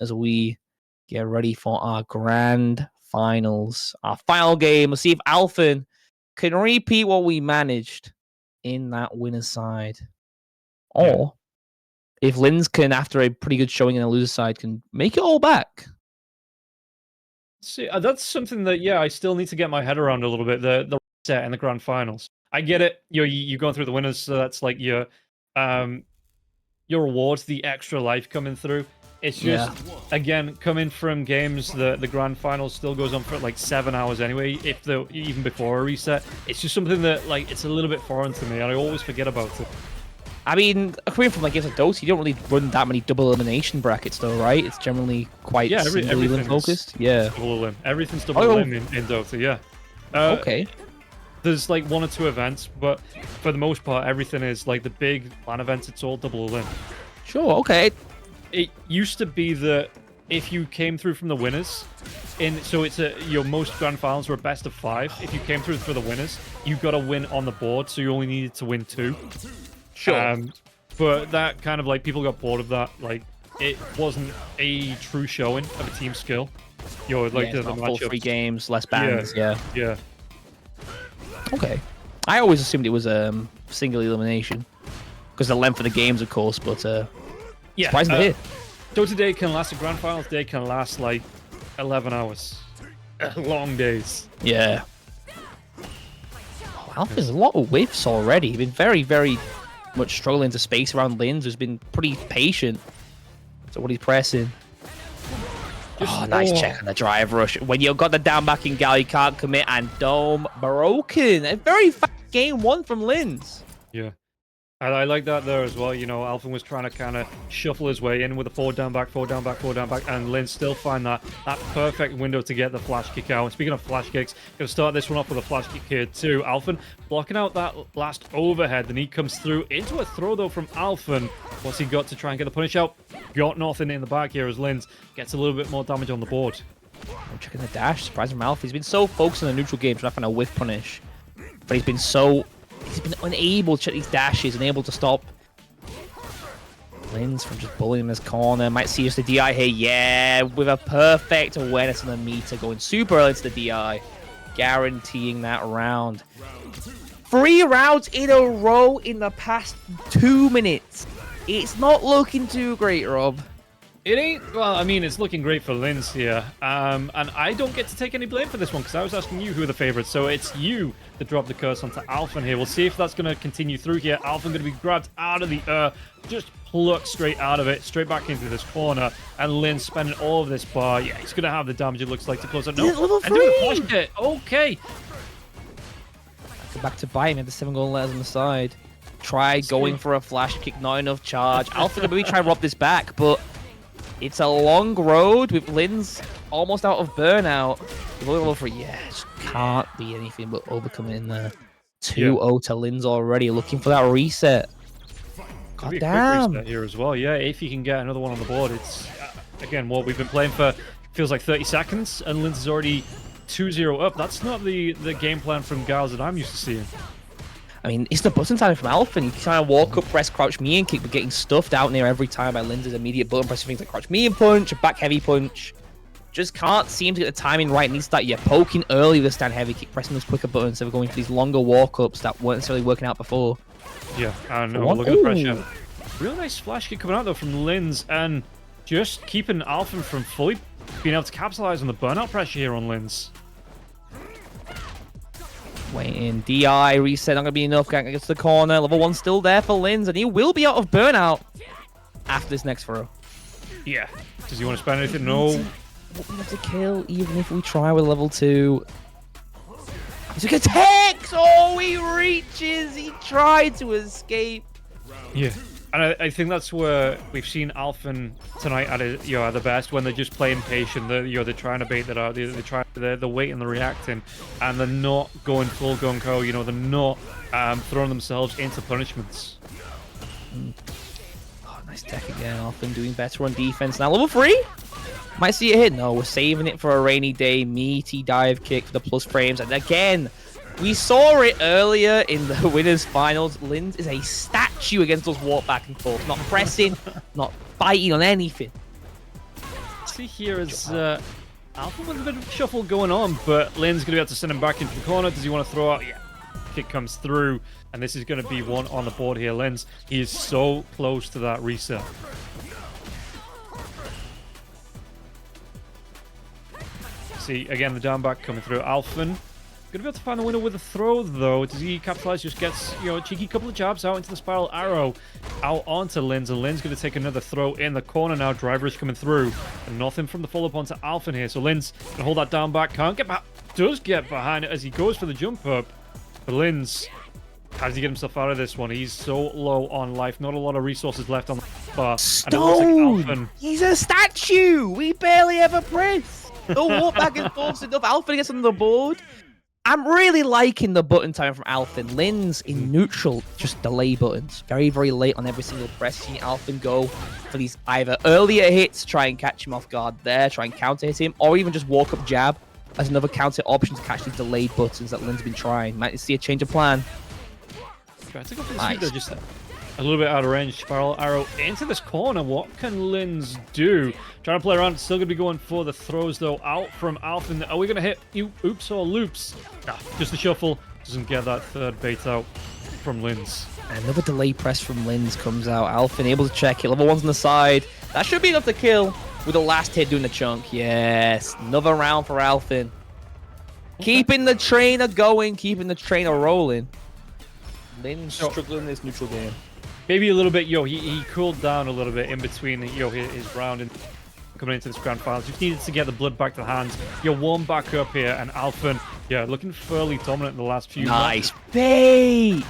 as we get ready for our grand finals. Our final game. Let's see if Alphen can repeat what we managed in that winner's side. Or if Linz can, after a pretty good showing in the loser side, can make it all back. See, that's something that, I still need to get my head around a little bit, the reset and the grand finals. I get it, you're going through the winners, so that's like your rewards, the extra life coming through. It's just, again, coming from games, the grand finals still goes on for like 7 hours anyway, even before a reset. It's just something that, like, it's a little bit foreign to me, and I always forget about it. I mean, coming from like games like Dota, you don't really run that many double elimination brackets, though, right? It's generally quite single elim focused. Yeah, double elim. Everything's double elim in Dota. Yeah. Okay. There's like 1 or 2 events, but for the most part, everything is like the big LAN events. It's all double elim. Sure. Okay. It used to be that if you came through from the winners, so it's your most grand finals were a best of 5. If you came through for the winners, you got to win on the board, so you only needed to win 2. Sure. But that kind of like people got bored of that. Like it wasn't a true showing of a team skill. Like the full 3 games, less bans. Yeah. Okay. I always assumed it was single elimination because the length of the games, of course. But surprised to hear. Dota Day can last. A grand finals day can last like 11 hours. Long days. Yeah. Alphen's a lot of whiffs already. He's been very, very much struggling to space around Linz, who's been pretty patient. So what he's pressing. Nice check on the drive rush. When you've got the down back in Guile, you can't commit, and Dome broken. A very fast game 1 from Linz. Yeah. I like that there as well. Alphen was trying to kind of shuffle his way in with a 4 down back, 4 down back, 4 down back, and Linz still find that perfect window to get the flash kick out. And speaking of flash kicks, going to start this one off with a flash kick here too. Alphen blocking out that last overhead. Then he comes through into a throw though from Alphen. What's he got to try and get the punish out? Got nothing in the back here as Linz gets a little bit more damage on the board. I'm checking the dash. Surprise from Alphen. He's been so focused on the neutral game trying to find a whiff punish, but he's been unable to check these dashes, unable to stop Linz from just bullying this corner. Might see just the DI here. Yeah, with a perfect awareness on the meter, going super early into the DI, guaranteeing that round. 3 rounds in a row in the past 2 minutes. It's not looking too great, Rob. It ain't. Well, I mean, it's looking great for Linz here. And I don't get to take any blame for this one because I was asking you who are the favorites. So it's you that dropped the curse onto Alphen here. We'll see if that's going to continue through here. Alphen going to be grabbed out of the just plucked straight out of it, straight back into this corner. And Linz spending all of this bar. Yeah, he's going to have the damage it looks like to close it. No, level 3. And doing a flash hit. Okay. Back to buy him. Had the 7 gold letters on the side. Tried going for a flash kick, not enough charge. Alphen maybe try and rob this back, but it's a long road with Linz almost out of burnout. Level 3, just can't be anything but overcoming in there. 2-0 to Linz already, looking for that reset. God damn. Reset here as well. Yeah, if you can get another one on the board, it's again what we've been playing for. Feels like 30 seconds, and Linz is already 2-0 up. That's not the game plan from Guile that I'm used to seeing. I mean, it's the button time from Alphen. He's trying to walk up, press crouch me and kick, but getting stuffed out near every time by Linz's immediate button pressing things like crouch me and punch, a back heavy punch. Just can't seem to get the timing right. Needs that poking early with stand heavy kick, pressing those quicker buttons instead of going for these longer walk ups that weren't necessarily working out before. Yeah, and look at the pressure. Real nice flash kick coming out though from Linz, and just keeping Alphen from fully being able to capitalize on the burnout pressure here on Linz. Waiting, DI, reset, not going to be enough, can't get to the corner. Level 1 still there for Linz, and he will be out of burnout after this next throw. Yeah. Does he want to spend anything? No. We have to kill, even if we try with level 2. He took a text! Oh, he reaches! He tried to escape. Yeah. And I think that's where we've seen Alphen tonight at the best, when they're just playing patient. They're trying to bait that out. They're waiting, they're reacting, and they're not going full gung ho. They're not throwing themselves into punishments. Oh, nice tech again. Alphen doing better on defense now. Level 3. Might see a hit. No, we're saving it for a rainy day. Meaty dive kick for the plus frames, and again. We saw it earlier in the winners finals. Linz is a statue against those walk back and forth. Not pressing, not biting on anything. see here is Alphen with a bit of shuffle going on, but Linz going to be able to send him back into the corner. Does he want to throw out? Yeah. Kick comes through, and this is going to be one on the board here. Linz, he is so close to that reset. See, again, the down back coming through. Alphen gonna be able to find the winner with a throw, though. Does he capitalize? Just gets, you know, a cheeky couple of jabs out into the spiral arrow, out onto Linz, and Linz gonna take another throw in the corner now. Driver is coming through, and nothing from the follow-up onto Alphen here. So Linz can hold that down back, can't get back, does get behind it as he goes for the jump up. But Linz, how does he get himself out of this one? He's so low on life, not a lot of resources left on the bar. Stone! And like He's a statue! We barely ever press! Don't walk back and forth enough. Alphen gets on the board. I'm really liking the button time from Alphen. Linz in neutral, just delay buttons. Very, very late on every single press. Seeing Alphen go for these either earlier hits, try and catch him off guard there, try and counter hit him, or even just walk up jab as another counter option to catch these delayed buttons that Linz has been trying. Might see a change of plan. Try to go for the speed there, just a little bit out of range. Spiral arrow into this corner. What can Linz do? Trying to play around. Still going to be going for the throws, though. Out from Alphen. Are we going to hit oops or loops? Nah, just the shuffle. Doesn't get that third bait out from Linz. Another delay press from Linz comes out. Alphen able to check it. Level 1's on the side. That should be enough to kill with the last hit doing the chunk. Yes. Another round for Alphen. Okay. Keeping the trainer going. Keeping the trainer rolling. Linz struggling in this neutral game. Maybe a little bit, he cooled down a little bit in between, his round and coming into this grand finals. Just needed to get the blood back to the hands. Warm back up here, and Alphen, looking fairly dominant in the last few Nice bait!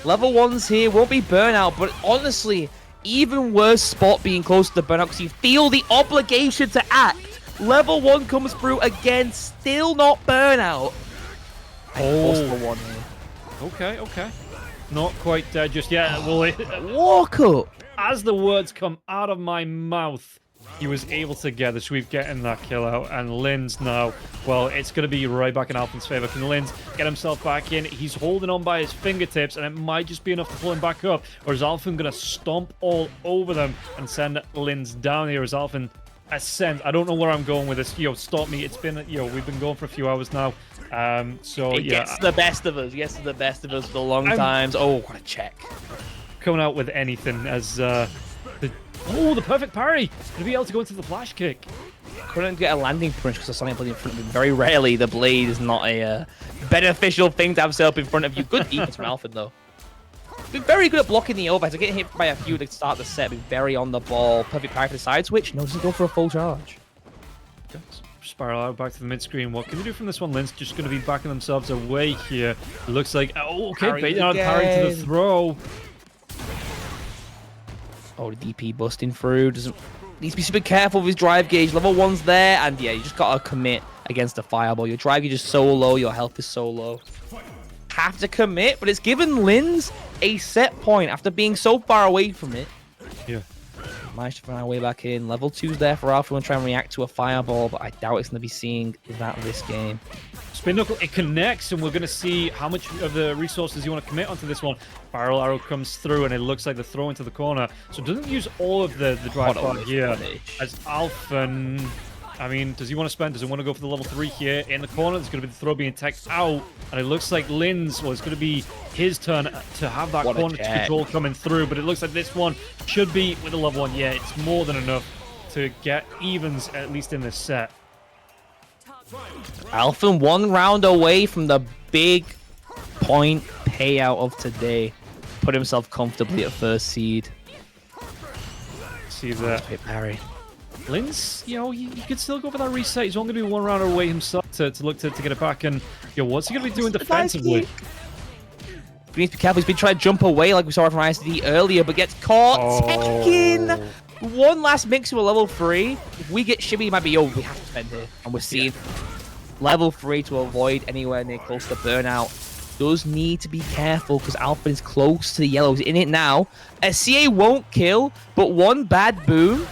Level 1's here, won't be burnout, but honestly, even worse spot being close to the burnout because you feel the obligation to act. Level 1 comes through again, still not burnout. I forced the one here. Okay. Not quite dead just yet. Walk up! As the words come out of my mouth, he was able to get the sweep, getting that kill out. And Linz now, well, it's going to be right back in Alphen's favor. Can Linz get himself back in? He's holding on by his fingertips, and it might just be enough to pull him back up. Or is Alphen going to stomp all over them and send Linz down here as Alphen ascends? I don't know where I'm going with this. Stop me. It's been, we've been going for a few hours now. It gets the best of us. Gets the best of us for long times. Oh, what a check. Coming out with anything as the perfect parry. Gonna be able to go into the flash kick. Couldn't get a landing punch because the Sonic blade in front of him. Very rarely the blade is not a beneficial thing to have set up in front of you. Good defense from Alphen though. Been very good at blocking the overhead. So getting hit by a few to start the set. Been very on the ball. Perfect parry for the side switch. No, doesn't go for a full charge. Spiral out back to the mid screen. What can we do from this one? Linz just going to be backing themselves away here. It looks like baiting out parry to the throw. Oh, the DP busting through. Needs to be super careful with his drive gauge. Level 1's there, and you just gotta commit against the fireball. Your drive gauge is so low, your health is so low. Have to commit, but it's given Linz a set point after being so far away from it. Yeah. Managed to find our way back in. Level 2's there for Alphen and try and react to a fireball, but I doubt it's going to be seeing that this game. Spin knuckle, it connects, and we're going to see how much of the resources you want to commit onto this one. Spiral arrow comes through, and it looks like the throw into the corner. So it doesn't use all of the drive part here. As Alphen, I mean, does he want to spend? Does he want to go for the level 3 here? In the corner, there's going to be the throw being teched out, and it looks like Linz, it's going to be his turn to have that corner control coming through, but it looks like this one should be with a level 1. Yeah, it's more than enough to get evens, at least in this set. Alphen 1 round away from the big point payout of today. Put himself comfortably at first seed. See that. Parry. Linz, he could still go for that reset. He's only going to be 1 round away himself to look to get it back. And, what's he going to be doing defensively? He needs to be careful. He's been trying to jump away like we saw from ISD earlier, but gets caught. Taken! One last mix to a level 3. If we get shimmy, it might be, we have to spend here. And we're seeing level 3 to avoid anywhere near close to burnout. Does need to be careful because Alphen is close to the yellows. In it now. A CA won't kill, but one bad boom.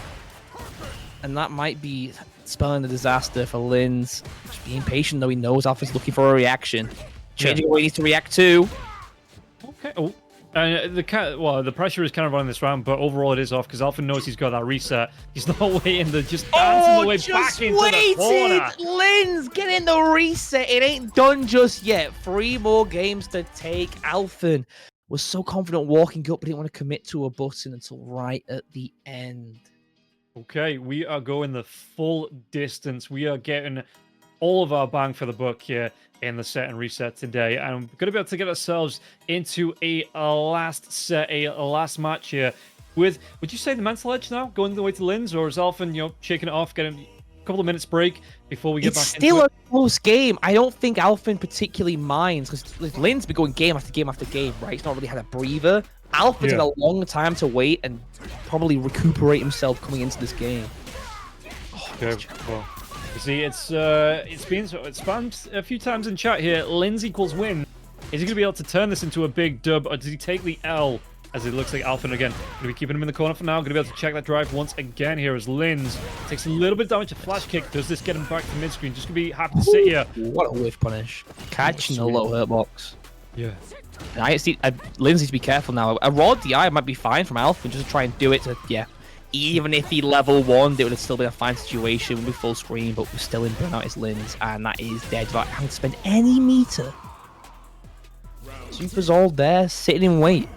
And that might be spelling a disaster for Linz. Just being patient, though. He knows Alphen's looking for a reaction. Changing what he needs to react to. Okay. Oh, And the pressure is kind of on this round, but overall it is off because Alphen knows he's got that reset. He's not waiting to just dancing the way back into the corner. Linz getting the reset. It ain't done just yet. 3 more games to take. Alphen was so confident walking up, but didn't want to commit to a button until right at the end. Okay, we are going the full distance. We are getting all of our bang for the buck here in the set and reset today. And we're going to be able to get ourselves into a last set, a last match here with, would you say the mental edge now, going the way to Linz, or is Alphen, shaking it off, getting a couple of minutes break before we get back into it? It's still a close game. I don't think Alphen particularly minds, because Linz been going game after game after game, right? He's not really had a breather. Alphen's had a long time to wait and probably recuperate himself coming into this game. Okay, well, you see, it's spammed a few times in chat here. Linz equals win. Is he going to be able to turn this into a big dub, or does he take the L? As it looks like Alphen again. Going to be keeping him in the corner for now. Going to be able to check that drive once again here as Linz takes a little bit of damage. A flash kick. Does this get him back to mid-screen? Just going to be happy to sit here. What a whiff punish. Catching the low hurt box. Yeah. Linz needs to be careful now. A raw DI might be fine from Alphen, just to try and do it to, even if he level 1, it would have still been a fine situation. We'd be full screen, but we're still in burnout as Linz, and that is dead without having to spend any meter. Super's all there, sitting in wait.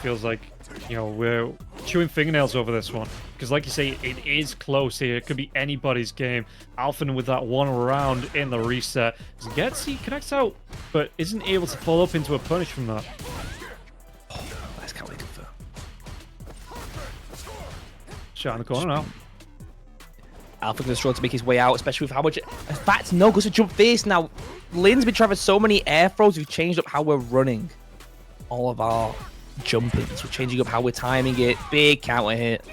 Feels like, we're chewing fingernails over this one. Because like you say, it is close here. It could be anybody's game. Alphen with that one round in the reset. He connects out, but isn't able to follow up into a punish from that. Nice can't wait for. Shot in the corner now. Alphen going to struggle to make his way out, especially with how much... In fact, no, goes to jump face now. Lin's been trying for so many air throws, we've changed up how we're running all of our jumpings. We're changing up how we're timing it. Big counter hit.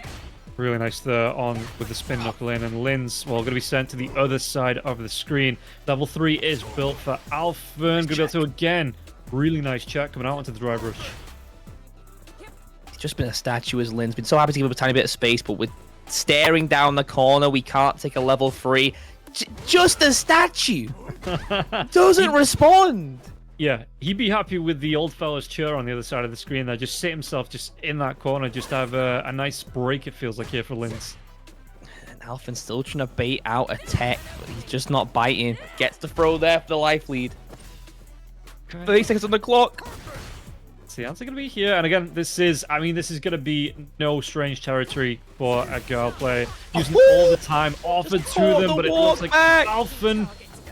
Really nice there on with the spin knuckle in, and Linz, going to be sent to the other side of the screen. Level 3 is built for Alphen. Going to be able to, again, really nice check coming out onto the drive rush. He's just been a statue as Linz. Been so happy to give up a tiny bit of space, but with staring down the corner, we can't take a level 3. Just a statue! Doesn't respond! Yeah, he'd be happy with the old fella's chair on the other side of the screen there. Just sit himself just in that corner, just have a nice break, it feels like, here for Linz. And Alphen's still trying to bait out a tech, but he's just not biting. Gets the throw there for the life lead. Okay. 30 seconds on the clock. So the answer going to be here. And again, this is going to be no strange territory for a Guile player. Using all the time offered to them, but it looks like Alphen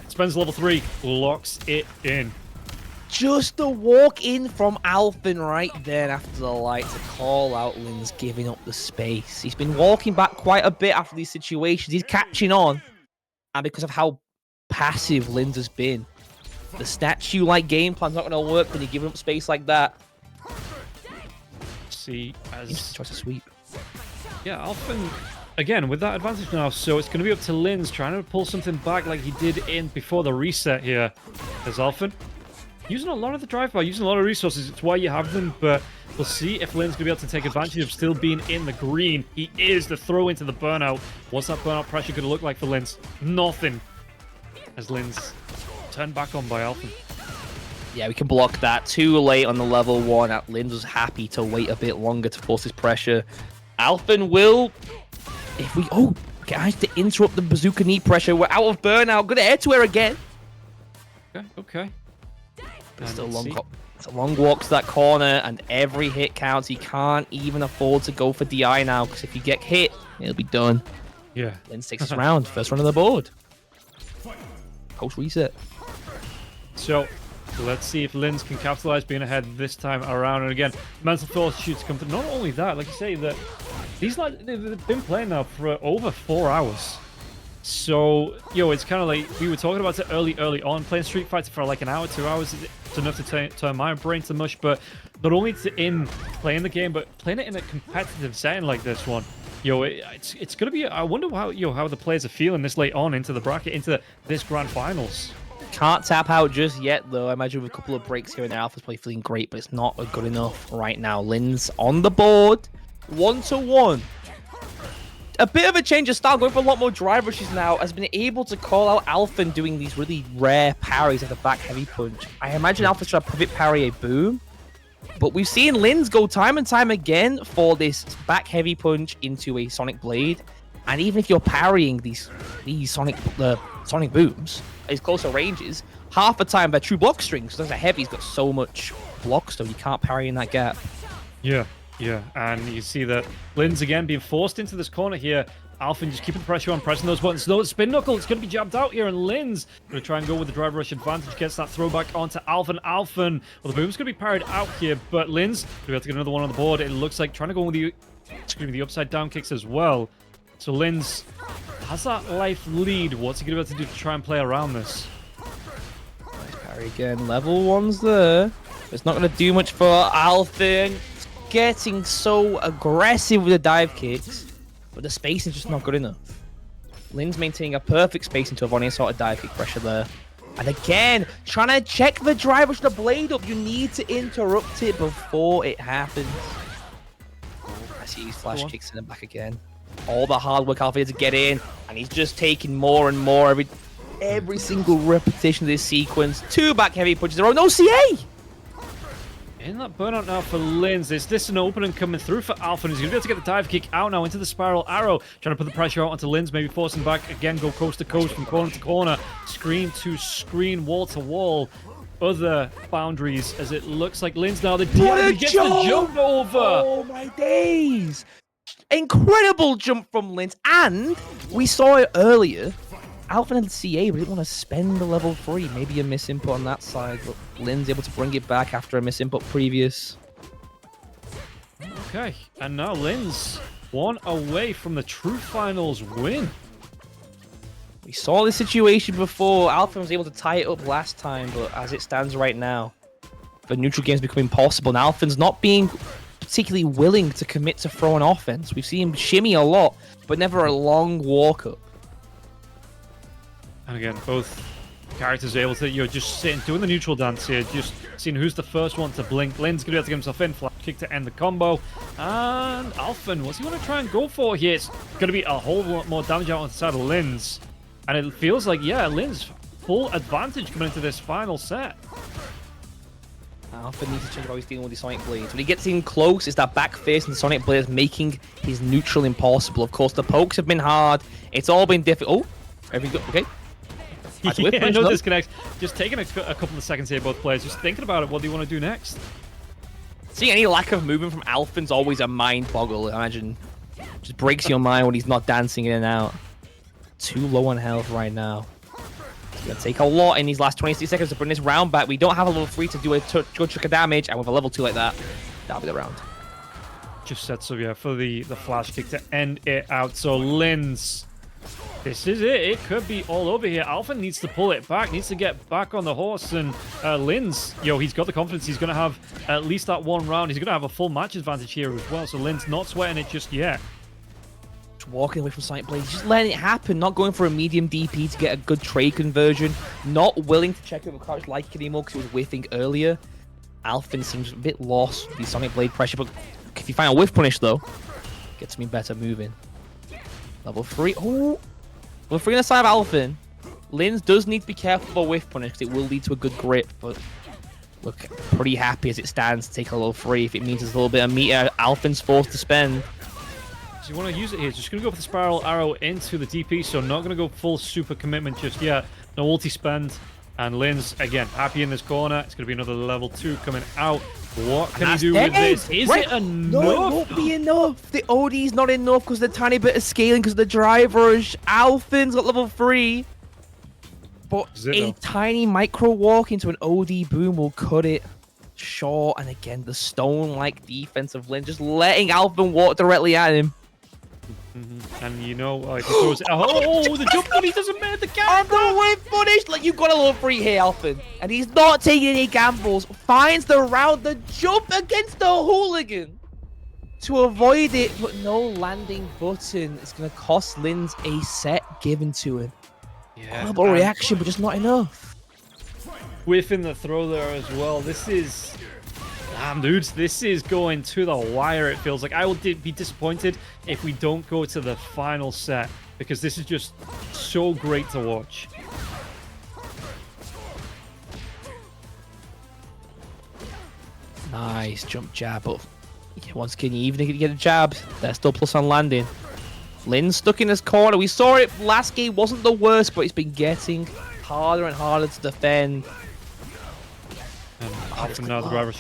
spends level 3, locks it in. Just the walk in from Alphen right there after the light to call out Linz giving up the space. He's been walking back quite a bit after these situations. He's catching on. And because of how passive Linz has been, the statue-like game plan's not going to work when you're giving up space like that. See, as... Tries to sweep. Yeah, Alphen, again, with that advantage now, so it's going to be up to Linz trying to pull something back like he did before the reset here. As Alphen using a lot of the drive-by, using a lot of resources. It's why you have them, but we'll see if Linz going to be able to take advantage of still being in the green. He is the throw into the burnout. What's that burnout pressure going to look like for Linz? Nothing. As Linz turned back on by Alphen. Yeah, we can block that. Too late on the level 1. Linz was happy to wait a bit longer to force his pressure. Alphen will... If we... Oh, guys, to interrupt the bazooka knee pressure. We're out of burnout. Good air-to-air again. Okay. But still it's a long walk to that corner, and every hit counts. He can't even afford to go for DI now, because if you get hit, it'll be done. Yeah. Linz takes his round. First run of the board. Post reset. So, let's see if Linz can capitalize being ahead this time around. And again, mental fortitude come through. Not only that, like you say, that these lads, they've been playing now for over 4 hours. So, it's kind of like, we were talking about it early on, playing Street Fighter for like an hour, 2 hours, it's enough to turn my brain to mush, but not only in playing the game, but playing it in a competitive setting like this one. It's going to be, I wonder how the players are feeling this late on into the bracket, into this grand finals. Can't tap out just yet, though. I imagine with a couple of breaks here and there, Alpha's probably feeling great, but it's not good enough right now. Linz on the board, 1-1. A bit of a change of style, going for a lot more drive rushes now, has been able to call out Alphen doing these really rare parries at the back heavy punch. I imagine Alphen's trying to pivot parry a boom, But we've seen Linz go time and time again for this back heavy punch into a Sonic Blade. And even if you're parrying these Sonic booms at his closer ranges, half the time they're true block strings. Because a heavy's got so much block stuff, you can't parry in that gap. Yeah, and you see that Linz again being forced into this corner here. Alphen just keeping the pressure on, pressing those buttons. No, spin knuckle, it's going to be jabbed out here, and Linz going to try and go with the drive rush advantage, gets that throwback onto Alphen. Well, the boom's going to be parried out here, but Linz going to be able to get another one on the board. It looks like trying to go with the upside down kicks as well. So Linz has that life lead. What's he going to be able to do to try and play around this? Nice parry again. Level 1's there. It's not going to do much for Alphen. Getting so aggressive with the dive kicks, but the space is just not good enough. Linz maintaining a perfect space into avoiding sort of dive kick pressure there. And again, trying to check the drive rush the blade up. You need to interrupt it before it happens. I see these flash kicks in the back again. All the hard work Alphen had to get in, and he's just taking more and more every single repetition of this sequence. 2 back heavy punches in a row. No CA! In that burnout now for Linz. Is this an opening coming through for Alphen? He's going to be able to get the dive kick out now into the spiral arrow. Trying to put the pressure out onto Linz, maybe forcing back. Again, go coast to coast from corner to corner. Screen to screen, wall to wall. Other boundaries as it looks like Linz now. The DI gets the jump over. Oh my days. Incredible jump from Linz. And we saw it earlier. Alphen and CA didn't want to spend the level 3. Maybe a miss input on that side, but Linz able to bring it back after a miss input previous. Okay, and now Linz, 1 away from the true finals win. We saw this situation before. Alphen was able to tie it up last time, but as it stands right now, the neutral game is becoming possible. And Alphen's not being particularly willing to commit to throwing offense. We've seen him shimmy a lot, but never a long walk up. And again, both characters are able to, you're just sitting, doing the neutral dance here, just seeing who's the first one to blink. Linz going to be able to get himself in, flat kick to end the combo. And Alphen, what's he want to try and go for here? It's going to be a whole lot more damage out on the side of Linz. And it feels like, yeah, Linz, full advantage coming into this final set. Alphen needs to change how he's dealing with the Sonic Blades. When he gets in close, it's that back face and the Sonic Blades making his neutral impossible. Of course, the pokes have been hard. It's all been difficult. Oh, okay. Yeah, no disconnects. Just taking a couple of seconds here, both players. Just thinking about it. What do you want to do next? Seeing any lack of movement from Alphen's always a mind boggle. I imagine just breaks your mind when he's not dancing in and out. Too low on health right now. It's going to take a lot in these last 26 seconds to bring this round back. We don't have a level 3 to do a good chunk of damage, and with a level 2 like that, that'll be the round. Just sets up, yeah, for the flash kick to end it out. So Linz, this is it. It could be all over here. Alphen needs to pull it back, needs to get back on the horse. And Linz, he's got the confidence. He's going to have at least that one round. He's going to have a full match advantage here as well. So Linz not sweating it just yet. Just walking away from Sonic Blade, just letting it happen, not going for a medium DP to get a good trade conversion, not willing to check over crouch like anymore because he was whiffing earlier. Alphen seems a bit lost with the Sonic Blade pressure, but if you find a whiff punish though, gets me better moving. Level 3. Oh! Level 3 on the side of Alphen. Linz does need to be careful about whiff punish because it will lead to a good grip, but look, pretty happy as it stands to take a level 3 if it means there's a little bit of meter Alphen's forced to spend. So you want to use it here. Just going to go for the spiral arrow into the DP, so not going to go full super commitment just yet. No ulti spend. And Linz, again, happy in this corner. It's going to be another level 2 coming out. What can he do with this? Is it enough? No, it won't be enough. The OD's not enough because the tiny bit of scaling because of the drive rush. Alphen's got level 3. But a tiny micro walk into an OD boom will cut it short. And again, the stone-like defense of Linz just letting Alphen walk directly at him. And he throws it. Oh, the jump punish doesn't make the camera. And the whip punish. Like, you've got a level 3 here, Alphen. And he's not taking any gambles. Finds the round, the jump against the hooligan to avoid it, but no landing button. It's going to cost Linz a set given to him. Yeah. Horrible reaction, but just not enough. Whiffing the throw there as well. This is... Damn, dudes, this is going to the wire, it feels like. I will be disappointed if we don't go to the final set, because this is just so great to watch. Nice jump jab, but once again, even if you get a jab, they're still plus on landing. Linz stuck in his corner. We saw it last game, wasn't the worst, but it's been getting harder and harder to defend. And Alphen now the driver.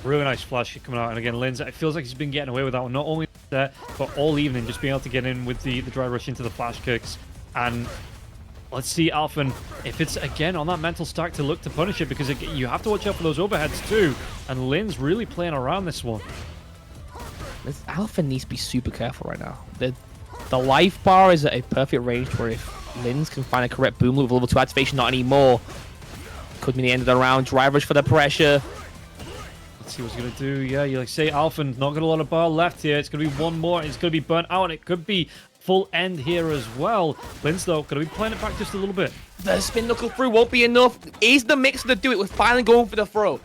Really nice flash coming out. And again, Linz, it feels like he's been getting away with that one. Not only there, but all evening, just being able to get in with the drive rush into the flash kicks. And let's see Alphen, if it's again on that mental stack to look to punish it, because you have to watch out for those overheads too. And Linz really playing around this one. Alphen needs to be super careful right now. The life bar is at a perfect range where if Linz can find a correct boom loop with level 2 activation, not anymore. Could mean the end of the round. Drive rush for the pressure. Let's see what he's going to do. Yeah, you like say Alphen, not got a lot of bar left here. It's going to be one more, and it's going to be burnt out, and it could be full end here as well. Linz, though, going to be playing it back just a little bit. The spin knuckle through won't be enough. Is the mix to do it? We're finally going for the throw.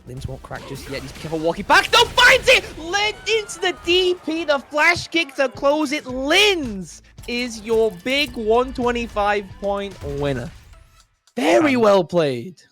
Linz won't crack just yet. He's careful walking back. No, finds it! Linz into the DP. The flash kick to close it. Linz is your big 125-point winner. Very well played.